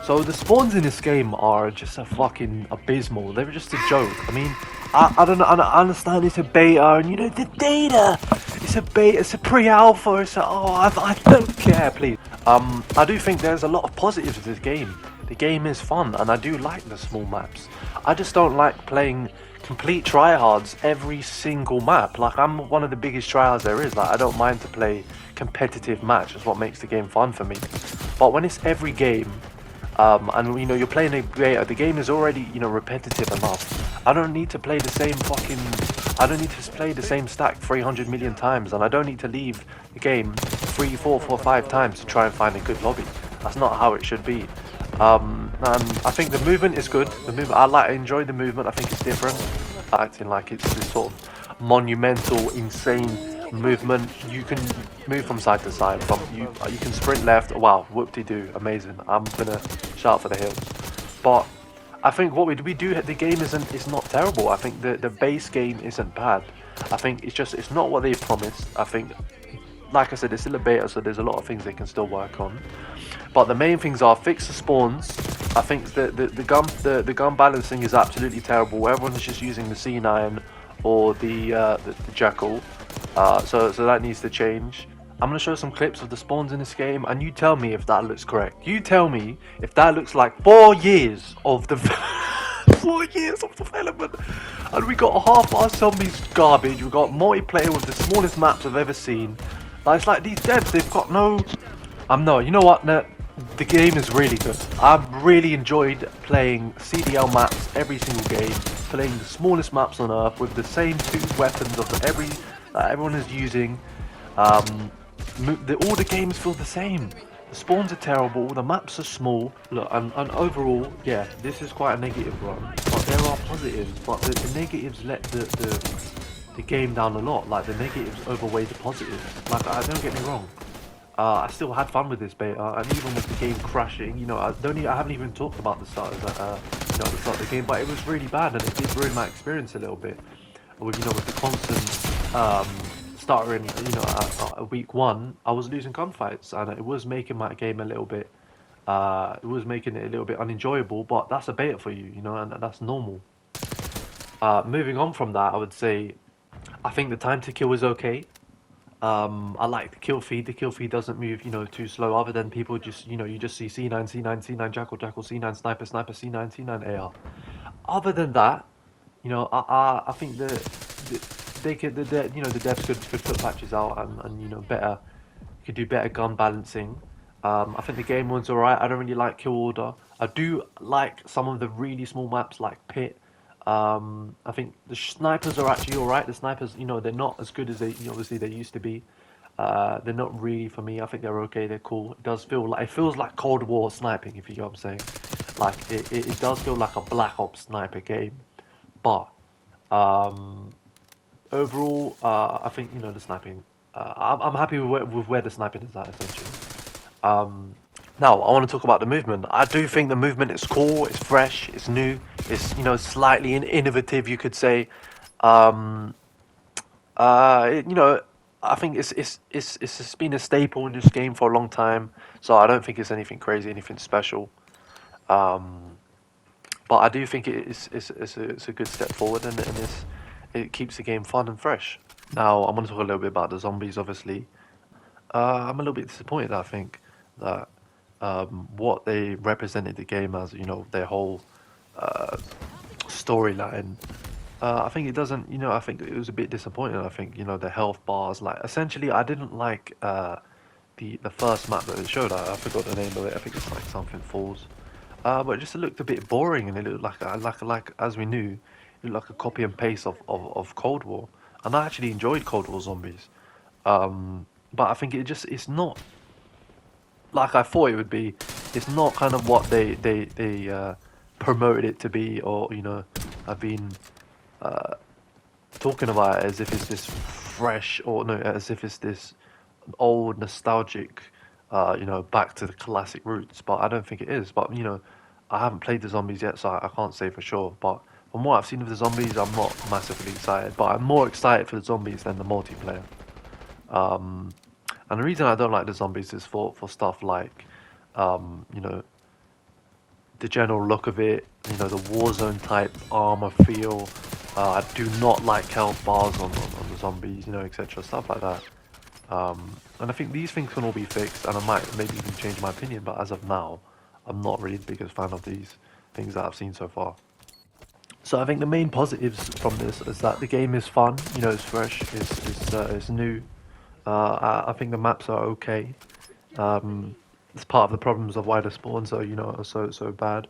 So the spawns in this game are just a fucking abysmal. They're just a joke. I mean, I don't know. I understand it's a beta, and you know the data. It's a beta. It's a pre-alpha. It's a, oh, I don't care, please. I do think there's a lot of positives to this game. The game is fun, and I do like the small maps. I just don't like playing complete tryhards every single map. Like I'm one of the biggest tryhards there is. Like I don't mind to play competitive match. That's what makes the game fun for me. But when it's every game, and you know you're playing a beta, the game is already repetitive enough. I don't need to play the same fucking. I don't need to play the same stack 300 million times, and I don't need to leave the game 3, 4, 4, 5 times to try and find a good lobby. That's not how it should be. And I think the movement is good. The movement, I enjoy the movement. I think it's different. Acting like it's this sort of monumental, insane movement. You can move from side to side. You can sprint left. Wow, whoop-de-doo, amazing. I'm gonna shout for the hills. But I think what we do, the game is not terrible. I think the base game isn't bad. I think it's not what they promised. I think, like I said, it's still a beta, so there's a lot of things they can still work on. But the main things are fix the spawns. I think the gun balancing is absolutely terrible. Everyone's just using the C9 or the Jackal. So that needs to change. I'm gonna show some clips of the spawns in this game, and you tell me if that looks correct. You tell me if that looks like 4 years of the 4 years of development, and we got half our zombies garbage. We got multiplayer with the smallest maps I've ever seen. Like, it's like these devs, they've got no. No. You know what? No, the game is really good. I've really enjoyed playing CDL maps every single game, playing the smallest maps on Earth with the same two weapons of everyone is using. All the games feel the same. The spawns are terrible, the maps are small. Look, and overall, yeah, this is quite a negative run. But there are positives, but the negatives let the game down a lot. Like, the negatives overweigh the positives. Like, don't get me wrong. I still had fun with this beta, and even with the game crashing, I haven't even talked about the start of at the start of the game, but it was really bad, and it did ruin my experience a little bit. With the constant stuttering, week one, I was losing gunfights, and it was making my game a little bit, it was making it a little bit unenjoyable. But that's a beta for you, and that's normal. Moving on from that, I would say, I think the time to kill is okay. I like the kill feed. The kill feed doesn't move, too slow. Other than people just, you just see C9, C9, C9, Jackal, Jackal, C9, Sniper, Sniper, C9, C9, AR. Other than that, I think they could, the devs could put patches out and better, could do better gun balancing. I think the game one's alright. I don't really like kill order. I do like some of the really small maps like Pit. I think the snipers are actually alright. The snipers, they're not as good as obviously they used to be. They're not really for me. I think they're okay. They're cool. It feels like Cold War sniping, if you know what I'm saying. Like it does feel like a Black Ops sniper game, but overall, I think the sniping. I'm happy with where the sniping is at essentially. Now I want to talk about the movement. I do think the movement is cool. It's fresh. It's new. It's slightly innovative, you could say. Um, it, I think it's been a staple in this game for a long time. So I don't think it's anything crazy, anything special. Um, but I do think it's a good step forward, and it keeps the game fun and fresh. Now I'm going to talk a little bit about the zombies. Obviously, I'm a little bit disappointed. I think that what they represented the game as, their whole uh, storyline. I think it doesn't. I think it was a bit disappointing. I think the health bars. Like essentially, I didn't like the first map that they showed. I forgot the name of it. I think it's like something Falls. But it just looked a bit boring, and it looked like as we knew, it looked like a copy and paste of Cold War. And I actually enjoyed Cold War zombies. But I think it's not like I thought it would be. It's not kind of what they promoted it to be, or have been uh, talking about it as if it's this fresh, or no, as if it's this old nostalgic, back to the classic roots. But I don't think it is. But I haven't played the zombies yet, so I can't say for sure. But from what I've seen of the zombies, I'm not massively excited. But I'm more excited for the zombies than the multiplayer. Um, and the reason I don't like the zombies is for stuff like, um, you know, the general look of it, you know, the Warzone type armor feel. I do not like health bars on the zombies, you know, etc. Stuff like that. And I think these things can all be fixed, and I might maybe even change my opinion, but as of now, I'm not really the biggest fan of these things that I've seen so far. So I think the main positives from this is that the game is fun, you know, it's fresh, it's new. I think the maps are okay. It's part of the problems of why the spawns are, you know, are so bad.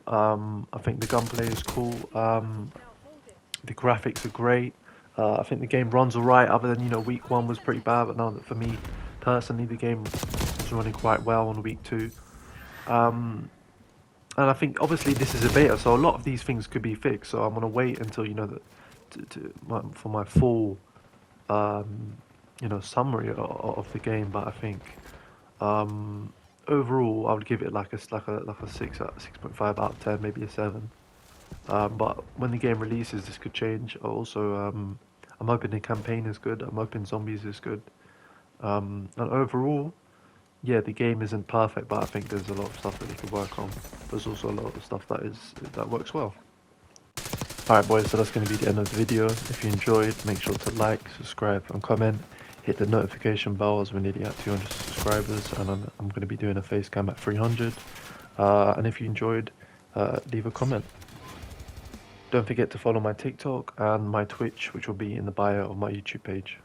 I think the gunplay is cool. The graphics are great. I think the game runs alright, other than, you know, week one was pretty bad, but now that for me personally, the game is running quite well on week two. And I think obviously this is a beta, so a lot of these things could be fixed. So I'm gonna wait until, you know, for my full you know, summary of the game. But I think overall I would give it like a 6.5 out of 10, maybe a 7. But when the game releases, this could change. Also, I'm hoping the campaign is good. I'm hoping zombies is good. And overall, yeah, the game isn't perfect, but I think there's a lot of stuff that you could work on. There's also a lot of stuff that works well. Alright boys, so that's going to be the end of the video. If you enjoyed, make sure to like, subscribe and comment. Hit the notification bell as we're nearly at 200 subscribers, and I'm going to be doing a face cam at 300. And if you enjoyed, leave a comment. Don't forget to follow my TikTok and my Twitch, which will be in the bio of my YouTube page.